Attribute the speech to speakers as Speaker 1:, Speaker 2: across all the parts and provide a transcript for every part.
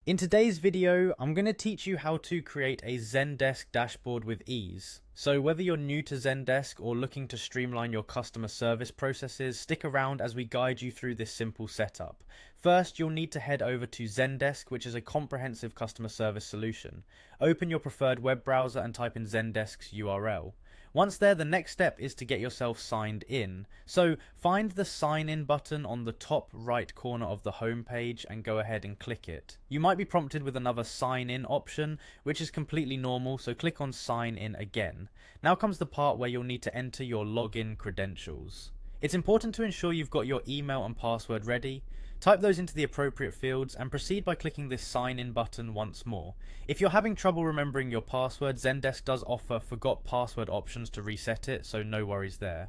Speaker 1: In today's video, I'm going to teach you how to create a Zendesk dashboard with ease. So whether you're new to Zendesk or looking to streamline your customer service processes, stick around as we guide you through this simple setup. First, you'll need to head over to Zendesk, which is a comprehensive customer service solution. Open your preferred web browser and type in Zendesk's URL. Once there, the next step is to get yourself signed in. So find the sign in button on the top right corner of the home page and go ahead and click it. You might be prompted with another sign in option, which is completely normal, so click on sign in again. Now comes the part where you'll need to enter your login credentials. It's important to ensure you've got your email and password ready. Type those into the appropriate fields and proceed by clicking this sign in button once more. If you're having trouble remembering your password, Zendesk does offer forgot password options to reset it, so no worries there.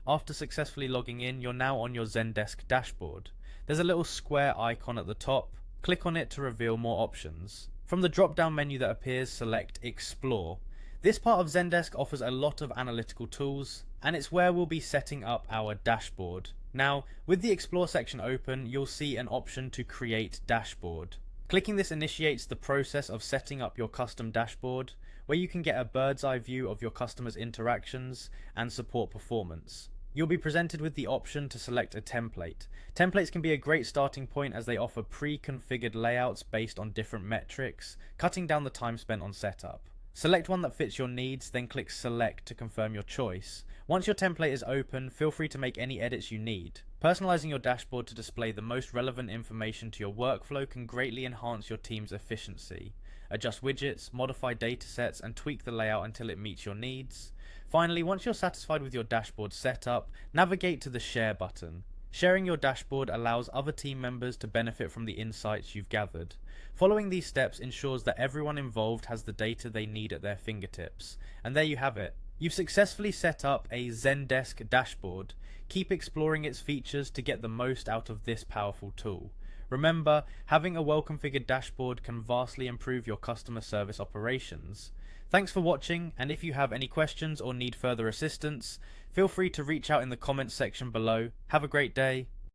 Speaker 1: After successfully logging in, you're now on your Zendesk dashboard. There's a little square icon at the top. Click on it to reveal more options. From the drop down menu that appears, select Explore. This part of Zendesk offers a lot of analytical tools, and it's where we'll be setting up our dashboard. Now, with the Explore section open, you'll see an option to create dashboard. Clicking this initiates the process of setting up your custom dashboard, where you can get a bird's eye view of your customers' interactions and support performance. You'll be presented with the option to select a template. Templates can be a great starting point as they offer pre-configured layouts based on different metrics, cutting down the time spent on setup. Select one that fits your needs, then click Select to confirm your choice. Once your template is open, feel free to make any edits you need. Personalizing your dashboard to display the most relevant information to your workflow can greatly enhance your team's efficiency. Adjust widgets, modify datasets, and tweak the layout until it meets your needs. Finally, once you're satisfied with your dashboard setup, navigate to the Share button. Sharing your dashboard allows other team members to benefit from the insights you've gathered. Following these steps ensures that everyone involved has the data they need at their fingertips. And there you have it. You've successfully set up a Zendesk dashboard. Keep exploring its features to get the most out of this powerful tool. Remember, having a well-configured dashboard can vastly improve your customer service operations. Thanks for watching, and if you have any questions or need further assistance, feel free to reach out in the comments section below. Have a great day.